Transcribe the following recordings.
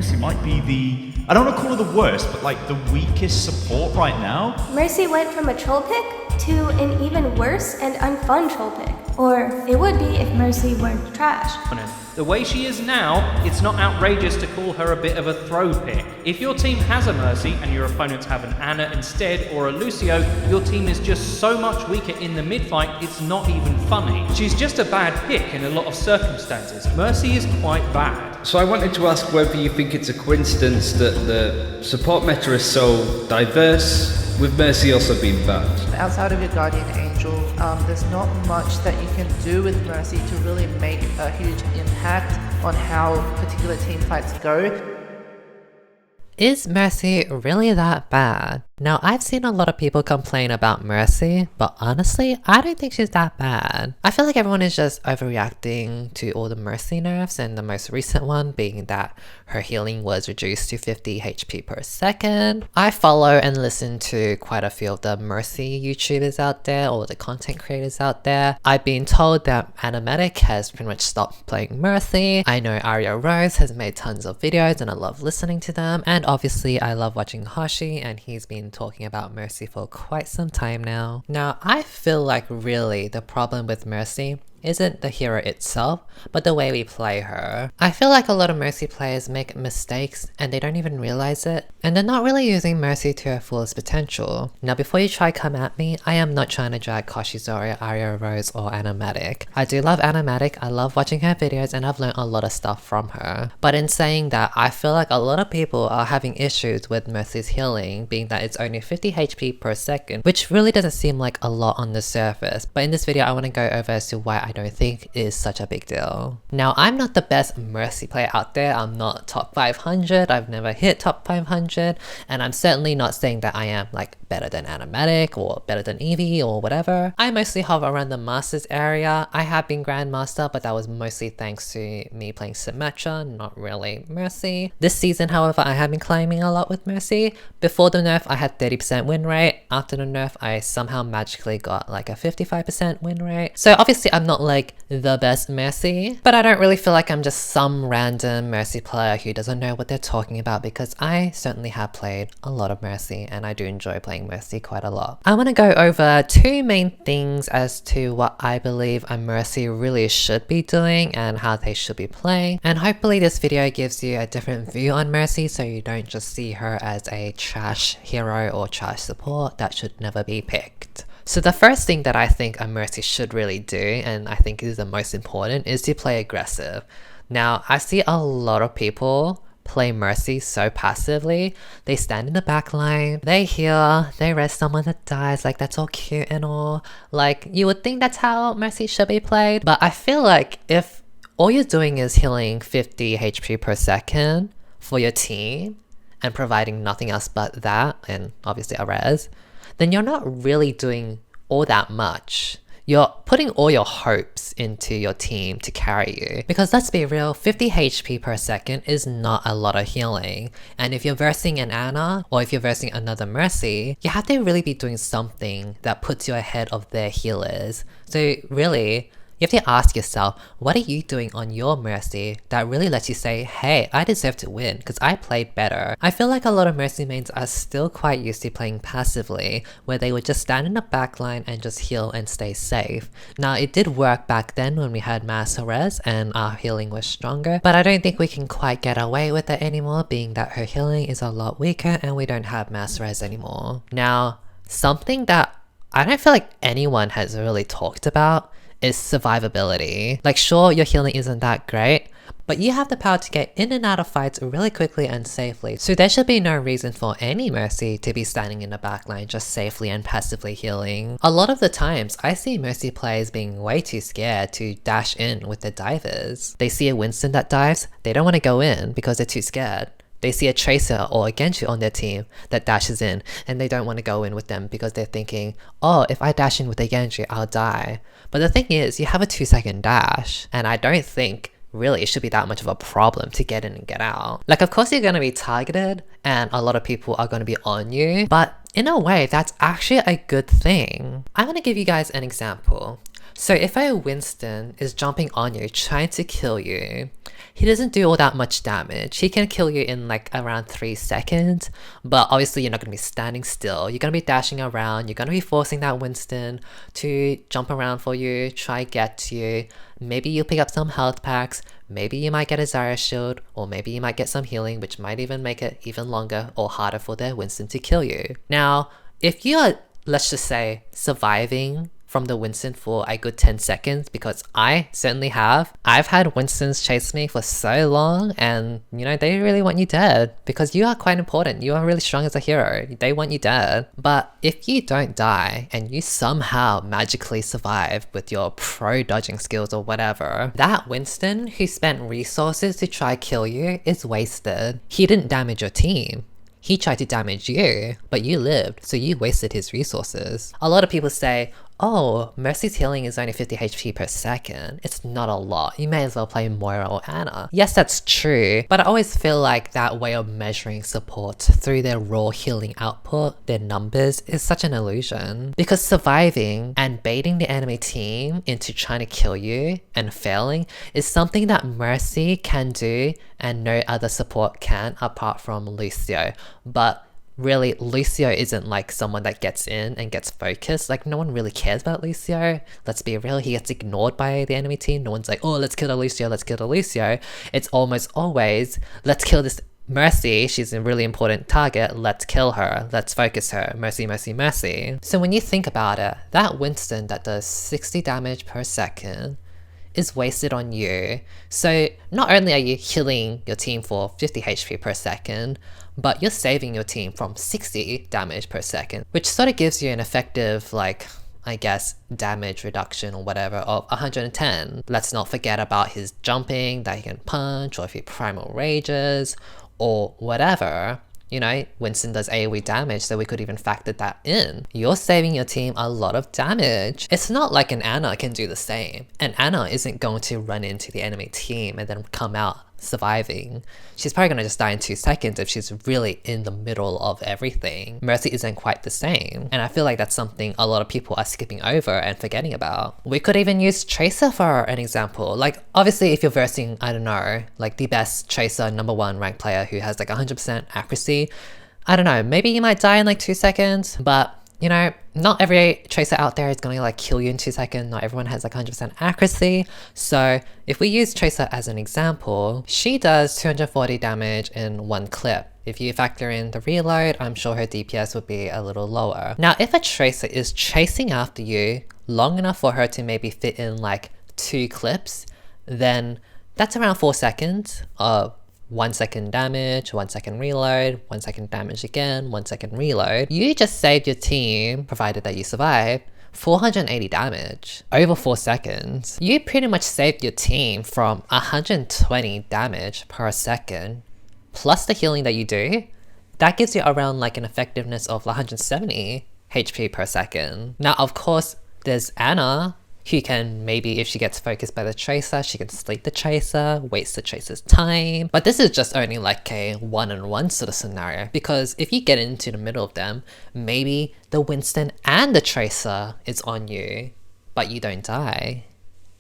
Mercy might be I don't want to call her the worst, but like the weakest support right now. Mercy went from a troll pick to an even worse and unfun troll pick. Or it would be if Mercy weren't trash. The way she is now, it's not outrageous to call her a bit of a throw pick. If your team has a Mercy and your opponents have an Ana instead or a Lucio, your team is just so much weaker in the mid-fight, it's not even funny. She's just a bad pick in a lot of circumstances. Mercy is quite bad. So I wanted to ask whether you think it's a coincidence that the support meta is so diverse, with Mercy also being bad. Outside of your Guardian Angel, there's not much that you can do with Mercy to really make a huge impact on how particular team fights go. Is Mercy really that bad? Now, I've seen a lot of people complain about Mercy, but honestly, I don't think she's that bad. I feel like everyone is just overreacting to all the Mercy nerfs, and the most recent one being that her healing was reduced to 50 HP per second. I follow and listen to quite a few of the Mercy YouTubers out there, or the content creators out there. I've been told that Animatic has pretty much stopped playing Mercy. I know Aria Rose has made tons of videos and I love listening to them, and obviously I love watching Hashi, and he's been talking about Mercy for quite some time now. Now, I feel like really the problem with Mercy isn't the hero itself, but the way we play her. I feel like a lot of Mercy players make mistakes and they don't even realize it, and they're not really using Mercy to her fullest potential. Now, before you try come at me, I am not trying to drag Koshi Zarya, Aria Rose, or Animatic. I do love Animatic, I love watching her videos, and I've learned a lot of stuff from her. But in saying that, I feel like a lot of people are having issues with Mercy's healing, being that it's only 50 HP per second, which really doesn't seem like a lot on the surface. But in this video, I want to go over as to why I don't think is such a big deal. Now, I'm not the best Mercy player out there. I'm not top 500. I've never hit top 500, and I'm certainly not saying that I am like better than Animatic or better than Eevee or whatever. I mostly hover around the Masters area. I have been Grandmaster, but that was mostly thanks to me playing Symmetra, not really Mercy. This season, however, I have been climbing a lot with Mercy. Before the nerf, I had 30% win rate. After the nerf, I somehow magically got like a 55% win rate. So obviously I'm not like the best Mercy, but I don't really feel like I'm just some random Mercy player who doesn't know what they're talking about, because I certainly have played a lot of Mercy and I do enjoy playing Mercy quite a lot. I want to go over two main things as to what I believe a Mercy really should be doing and how they should be playing, and hopefully this video gives you a different view on Mercy so you don't just see her as a trash hero or trash support that should never be picked. So the first thing that I think a Mercy should really do, and I think is the most important, is to play aggressive. Now, I see a lot of people play Mercy so passively. They stand in the back line, they heal, they rest someone that dies, like that's all cute and all. Like, you would think that's how Mercy should be played, but I feel like if all you're doing is healing 50 HP per second for your team and providing nothing else but that, and obviously a res, then you're not really doing all that much. You're putting all your hopes into your team to carry you. Because let's be real, 50 HP per second is not a lot of healing. And if you're versing an Ana, or if you're versing another Mercy, you have to really be doing something that puts you ahead of their healers. So really, you have to ask yourself, what are you doing on your Mercy that really lets you say, hey, I deserve to win because I played better? I feel like a lot of Mercy mains are still quite used to playing passively, where they would just stand in the backline and just heal and stay safe. Now, it did work back then when we had mass res and our healing was stronger, but I don't think we can quite get away with it anymore, being that her healing is a lot weaker and we don't have mass res anymore. Now, something that I don't feel like anyone has really talked about is survivability. Like, sure, your healing isn't that great, but you have the power to get in and out of fights really quickly and safely. So there should be no reason for any Mercy to be standing in the backline just safely and passively healing. A lot of the times, I see Mercy players being way too scared to dash in with the divers. They see a Winston that dives, they don't want to go in because they're too scared. They see a Tracer or a Genji on their team that dashes in, and they don't want to go in with them because they're thinking, oh, if I dash in with a Genji, I'll die. But the thing is, you have a 2-second dash, and I don't think really it should be that much of a problem to get in and get out. Like, of course you're going to be targeted, and a lot of people are going to be on you, but in a way, that's actually a good thing. I'm going to give you guys an example. So if a Winston is jumping on you, trying to kill you, he doesn't do all that much damage. He can kill you in like around 3 seconds, but obviously you're not going to be standing still. You're going to be dashing around. You're going to be forcing that Winston to jump around for you, try get to you. Maybe you'll pick up some health packs. Maybe you might get a Zarya shield, or maybe you might get some healing, which might even make it even longer or harder for their Winston to kill you. Now, if you're, let's just say, surviving from the Winston for a good 10 seconds, because I certainly have. I've had Winstons chase me for so long, and you know, they really want you dead because you are quite important. You are really strong as a hero. They want you dead. But if you don't die and you somehow magically survive with your pro dodging skills or whatever, that Winston who spent resources to try kill you is wasted. He didn't damage your team. He tried to damage you, but you lived, so you wasted his resources. A lot of people say, oh, Mercy's healing is only 50 HP per second. It's not a lot. You may as well play Moira or Ana. Yes, that's true, but I always feel like that way of measuring support through their raw healing output, their numbers, is such an illusion. Because surviving and baiting the enemy team into trying to kill you and failing is something that Mercy can do and no other support can apart from Lucio. But really, Lucio isn't like someone that gets in and gets focused. Like, no one really cares about Lucio. Let's be real, he gets ignored by the enemy team. No one's like, oh, let's kill the Lucio, let's kill the Lucio. It's almost always, let's kill this Mercy, she's a really important target, let's kill her, let's focus her, Mercy, Mercy, Mercy. So when you think about it, that Winston that does 60 damage per second is wasted on you. So not only are you healing your team for 50 HP per second, but you're saving your team from 60 damage per second, which sort of gives you an effective, like, I guess, damage reduction or whatever of 110. Let's not forget about his jumping that he can punch, or if he primal rages, or whatever. You know, Winston does AoE damage, so we could even factor that in. You're saving your team a lot of damage. It's not like an Ana can do the same. An Ana isn't going to run into the enemy team and then come out surviving. She's probably gonna just die in 2 seconds if she's really in the middle of everything. Mercy isn't quite the same, and I feel like that's something a lot of people are skipping over and forgetting about. We could even use Tracer for an example. Like, obviously if you're versing, I don't know, like the best Tracer #1 ranked player who has like 100% accuracy, I don't know, maybe you might die in like 2 seconds, but you know, not every Tracer out there is gonna like kill you in 2 seconds. Not everyone has like 100% accuracy. So if we use Tracer as an example, she does 240 damage in 1 clip. If you factor in the reload, I'm sure her DPS would be a little lower. Now, if a Tracer is chasing after you long enough for her to maybe fit in like 2 clips, then that's around 4 seconds of 1 second damage, 1 second reload, 1 second damage again, 1 second reload. You just saved your team, provided that you survive, 480 damage over 4 seconds. You pretty much saved your team from 120 damage per second, plus the healing that you do. That gives you around like an effectiveness of 170 HP per second. Now, of course, there's Ana, who can maybe, if she gets focused by the Tracer, she can sleep the Tracer, waste the Tracer's time. But this is just only like a one-on-one sort of scenario, because if you get into the middle of them, maybe the Winston and the Tracer is on you, but you don't die.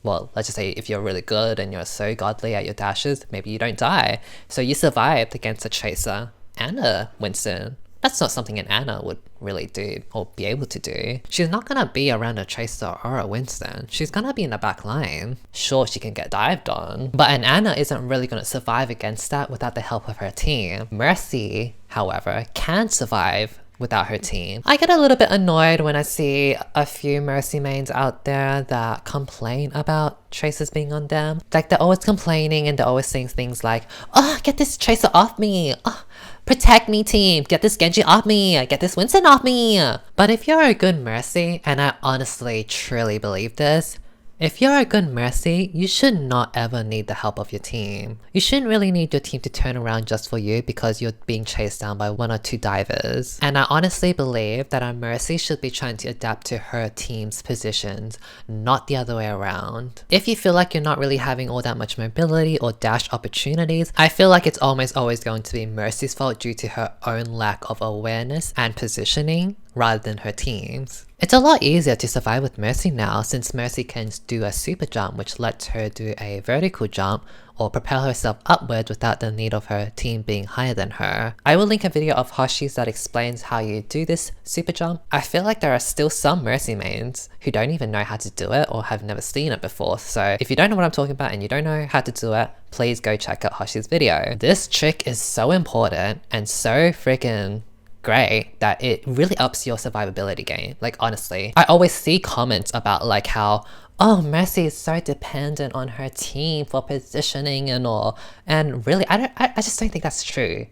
Well, let's just say if you're really good and you're so godly at your dashes, maybe you don't die. So you survived against a Tracer and a Winston. That's not something an Ana would really do or be able to do. She's not gonna be around a Tracer or a Winston. She's gonna be in the back line. Sure, she can get dived on, but an Ana isn't really gonna survive against that without the help of her team. Mercy, however, can survive without her team. I get a little bit annoyed when I see a few Mercy mains out there that complain about Tracers being on them. Like, they're always complaining and they're always saying things like, oh, get this Tracer off me. Oh, protect me, team. Get this Genji off me. Get this Winston off me. But if you're a good Mercy, and I honestly truly believe this, if you're a good Mercy, you should not ever need the help of your team. You shouldn't really need your team to turn around just for you because you're being chased down by 1 or 2 divers. And I honestly believe that a Mercy should be trying to adapt to her team's positions, not the other way around. If you feel like you're not really having all that much mobility or dash opportunities, I feel like it's almost always going to be Mercy's fault due to her own lack of awareness and positioning. rather than her teams. It's a lot easier to survive with Mercy now since Mercy can do a super jump which lets her do a vertical jump or propel herself upward without the need of her team being higher than her. I will link a video of Hoshi's that explains how you do this super jump. I feel like there are still some Mercy mains who don't even know how to do it or have never seen it before, so if you don't know what I'm talking about and you don't know how to do it, please go check out Hoshi's video. This trick is so important and so freaking great that it really ups your survivability game. Like honestly, I always see comments about like how, oh, Mercy is so dependent on her team for positioning and all, and really I just don't think that's true.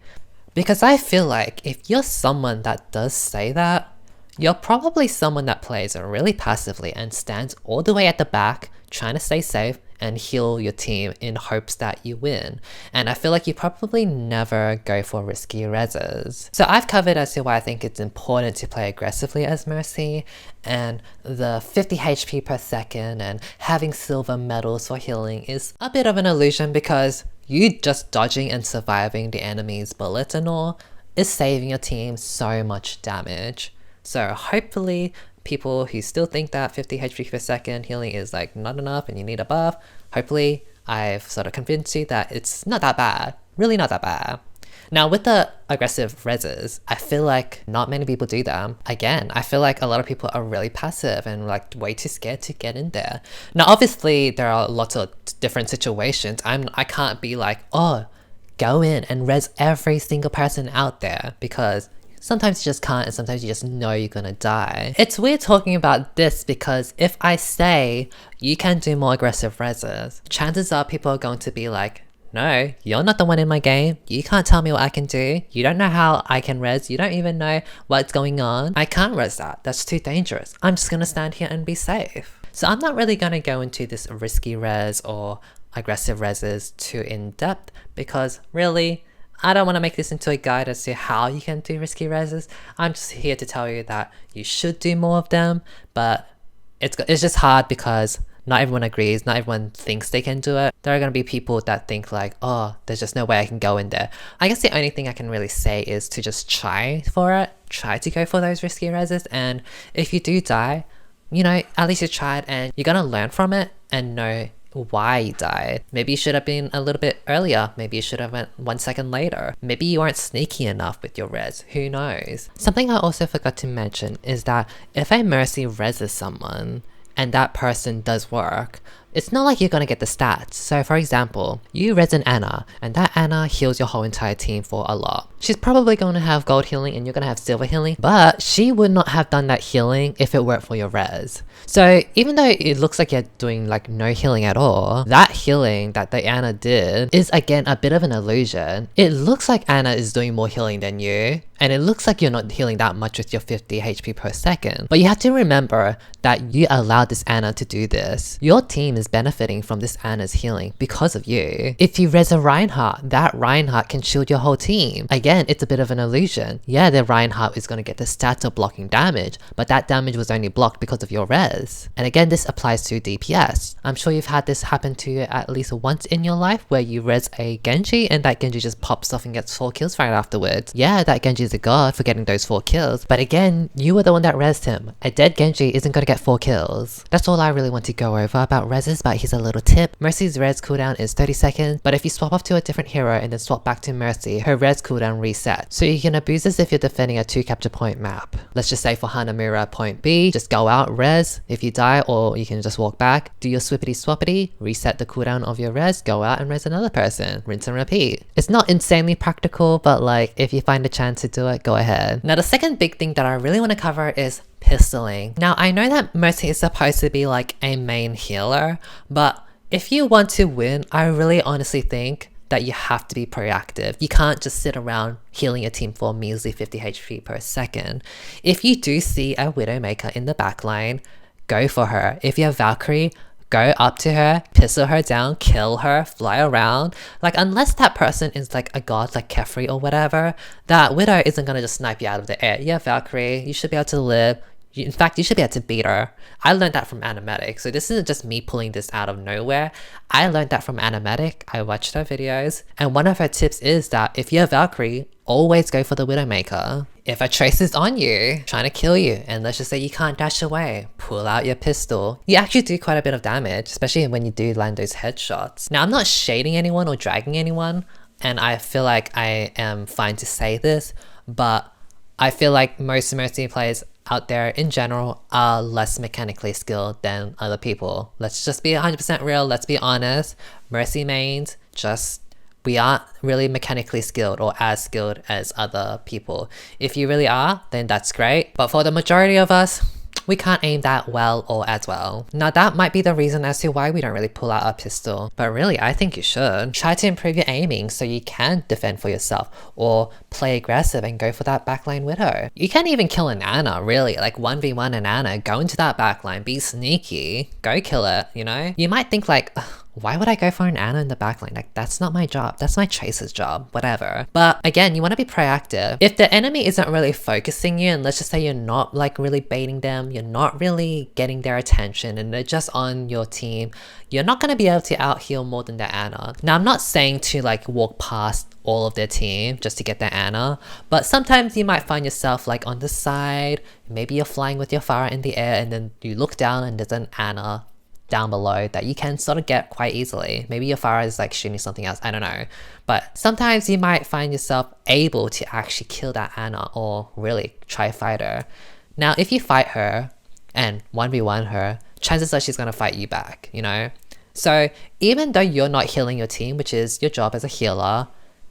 Because I feel like if you're someone that does say that, you're probably someone that plays really passively and stands all the way at the back trying to stay safe and heal your team in hopes that you win. And I feel like you probably never go for risky reses. So I've covered as to why I think it's important to play aggressively as Mercy, and the 50 HP per second and having silver medals for healing is a bit of an illusion because you just dodging and surviving the enemy's bullets and all is saving your team so much damage. So hopefully people who still think that 50 HP per second healing is like not enough and you need a buff, hopefully I've sort of convinced you that it's not that bad, really not that bad. Now with the aggressive reses, I feel like not many people do them. Again, I feel like a lot of people are really passive and like way too scared to get in there. Now obviously there are lots of different situations. I can't be like, oh, go in and res every single person out there, because sometimes you just can't and sometimes you just know you're gonna die. It's weird talking about this because if I say you can do more aggressive reses, chances are people are going to be like, no, you're not the one in my game. You can't tell me what I can do. You don't know how I can res. You don't even know what's going on. I can't res that. That's too dangerous. I'm just gonna stand here and be safe. So I'm not really gonna go into this risky res or aggressive reses too in depth because really, I don't want to make this into a guide as to how you can do risky reses. I'm just here to tell you that you should do more of them, but it's just hard because not everyone agrees, not everyone thinks they can do it. There are going to be people that think like, oh, there's just no way I can go in there. I guess the only thing I can really say is to just try for it, try to go for those risky reses, and if you do die, you know, at least you tried and you're going to learn from it and know why you died. Maybe you should have been a little bit earlier. Maybe you should have went 1 second later. Maybe you weren't sneaky enough with your res. Who knows? Something I also forgot to mention is that if a Mercy reses someone and that person does work, it's not like you're gonna get the stats. So for example, you res an Ana and that Ana heals your whole entire team for a lot. She's probably gonna have gold healing and you're gonna have silver healing, but she would not have done that healing if it weren't for your res. So even though it looks like you're doing like no healing at all, that healing that the Ana did is again a bit of an illusion. It looks like Ana is doing more healing than you, and it looks like you're not healing that much with your 50 HP per second. But you have to remember that you allowed this Ana to do this. Your team is benefiting from this Ana's healing because of you. If you res a Reinhardt, that Reinhardt can shield your whole team. Again, it's a bit of an illusion. Yeah, the Reinhardt is going to get the stats of blocking damage, but that damage was only blocked because of your res. And again, this applies to DPS. I'm sure you've had this happen to you at least once in your life where you res a Genji and that Genji just pops off and gets 4 kills right afterwards. Yeah, that Genji is a god for getting those 4 kills, but again, you were the one that resed him. A dead Genji isn't going to get 4 kills. That's all I really want to go over about reses, but here's a little tip. Mercy's res cooldown is 30 seconds, but if you swap off to a different hero and then swap back to Mercy, her res cooldown resets. So you can abuse this if you're defending a 2 capture point map. Let's just say for Hanamura point B, just go out, res, if you die, or you can just walk back, do your swippity swappity, reset the cooldown of your res, go out and res another person, rinse and repeat. It's not insanely practical, but like if you find a chance to do it, go ahead. Now the second big thing that I really want to cover is pistoling. Now I know that Mercy is supposed to be like a main healer, but if you want to win, I really honestly think that you have to be proactive. You can't just sit around healing your team for a measly 50 HP per second. If you do see a Widowmaker in the backline, go for her. If you have Valkyrie, go up to her, pistol her down, kill her, fly around. Like unless that person is like a god like Kefri or whatever, that Widow isn't gonna just snipe you out of the air. Yeah, Valkyrie, you should be able to live. In fact, you should be able to beat her. I learned that from Animatic, so this isn't just me pulling this out of nowhere. I learned that from Animatic. I watched her videos, and one of her tips is that if you're Valkyrie, always go for the Widowmaker. if a Trace is on you, trying to kill you, and let's just say you can't dash away, pull out your pistol, you actually do quite a bit of damage, especially when you do land those headshots. Now, I'm not shading anyone or dragging anyone, and I feel like I am fine to say this, but I feel like most Mercy players out there in general are less mechanically skilled than other people. Let's just be 100% real, let's be honest. Mercy mains, we aren't really mechanically skilled or as skilled as other people. If you really are, then that's great. But for the majority of us, we can't aim that well or as well. Now that might be the reason as to why we don't really pull out our pistol, but really I think you should. Try to improve your aiming so you can defend for yourself or play aggressive and go for that backline widow. You can even kill an Ana, really, like 1v1 an Ana, go into that backline, be sneaky, go kill it, you know? You might think like, why would I go for an Ana in the backline? Like, that's not my job. That's my Tracer's job, whatever. But again, you want to be proactive. If the enemy isn't really focusing you, and let's just say you're not like really baiting them, you're not really getting their attention, and they're just on your team, you're not going to be able to out heal more than the Ana. Now, I'm not saying to like walk past all of their team just to get the Ana, but sometimes you might find yourself like on the side, maybe you're flying with your Pharah in the air, and then you look down and there's an Ana down below that you can sort of get quite easily. Maybe your Pharah is like shooting something else, I don't know. But sometimes you might find yourself able to actually kill that Ana or really try fight her. Now, if you fight her and 1v1 her, chances are she's gonna fight you back, you know? So even though you're not healing your team, which is your job as a healer,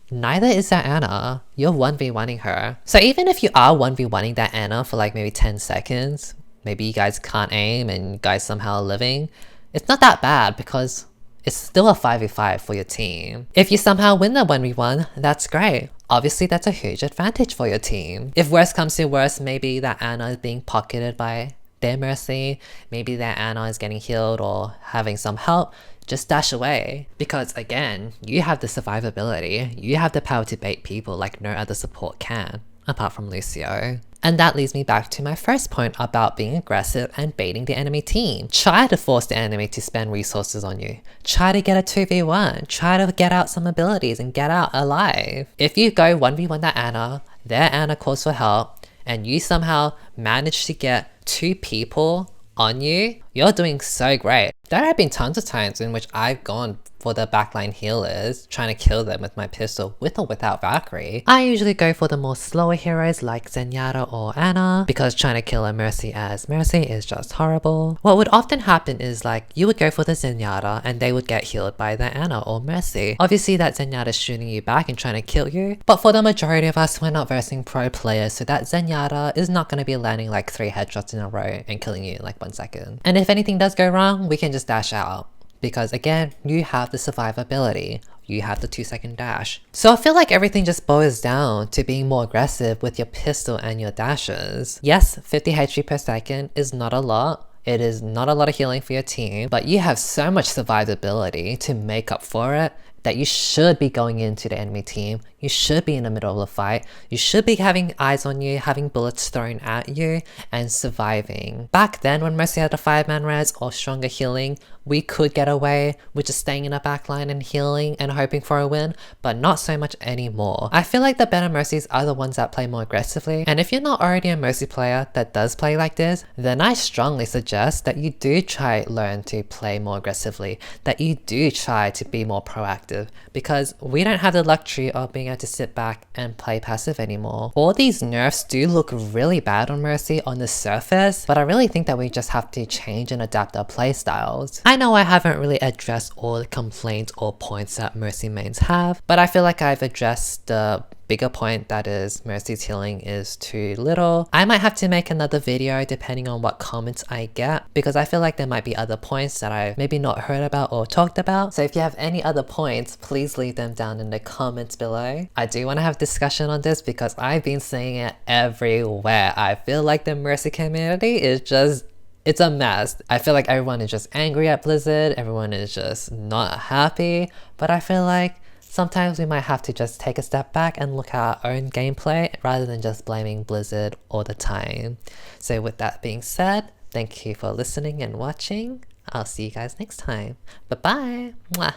neither is that Ana. You're 1v1ing her. So even if you are 1v1ing that Ana for like maybe 10 seconds, maybe you guys can't aim and you guys somehow are living, it's not that bad because it's still a 5v5 for your team. If you somehow win the 1v1, that's great. Obviously, that's a huge advantage for your team. If worse comes to worse, maybe that Ana is being pocketed by their Mercy, maybe that Ana is getting healed or having some help, just dash away. Because again, you have the survivability, you have the power to bait people like no other support can, apart from Lucio. And that leads me back to my first point about being aggressive and baiting the enemy team. Try to force the enemy to spend resources on you. Try to get a 2v1. Try to get out some abilities and get out alive. If you go 1v1 that Ana, their Ana calls for help, and you somehow manage to get 2 people on you, you're doing so great. There have been tons of times in which I've gone for the backline healers, trying to kill them with my pistol with or without Valkyrie. I usually go for the more slower heroes like Zenyatta or Ana, because trying to kill a Mercy as Mercy is just horrible. What would often happen is like, you would go for the Zenyatta and they would get healed by the Ana or Mercy. Obviously that Zenyatta is shooting you back and trying to kill you, but for the majority of us, we're not versing pro players, so that Zenyatta is not going to be landing like 3 headshots in a row and killing you in like 1 second. And if anything does go wrong, we can just dash out. Because again, you have the survivability, you have the 2-second dash. So I feel like everything just boils down to being more aggressive with your pistol and your dashes. Yes, 50 HP per second is not a lot. It is not a lot of healing for your team, but you have so much survivability to make up for it that you should be going into the enemy team. You should be in the middle of a fight. You should be having eyes on you, having bullets thrown at you, and surviving. Back then, when Mercy had a 5-man res or stronger healing, we could get away with just staying in a backline and healing and hoping for a win, but not so much anymore. I feel like the better Mercies are the ones that play more aggressively, and if you're not already a Mercy player that does play like this, then I strongly suggest that you do learn to play more aggressively, that you do try to be more proactive, because we don't have the luxury of being able to sit back and play passive anymore. All these nerfs do look really bad on Mercy on the surface, but I really think that we just have to change and adapt our playstyles. I know I haven't really addressed all the complaints or points that Mercy mains have, but I feel like I've addressed the bigger point, that is Mercy's healing is too little. I might have to make another video depending on what comments I get, because I feel like there might be other points that I've maybe not heard about or talked about. So if you have any other points, please leave them down in the comments below. I do want to have discussion on this because I've been seeing it everywhere. I feel like the Mercy community is just, it's a mess. I feel like everyone is just angry at Blizzard, everyone is just not happy, but I feel like sometimes we might have to just take a step back and look at our own gameplay rather than just blaming Blizzard all the time. So with that being said, thank you for listening and watching. I'll see you guys next time. Bye bye. Mwah.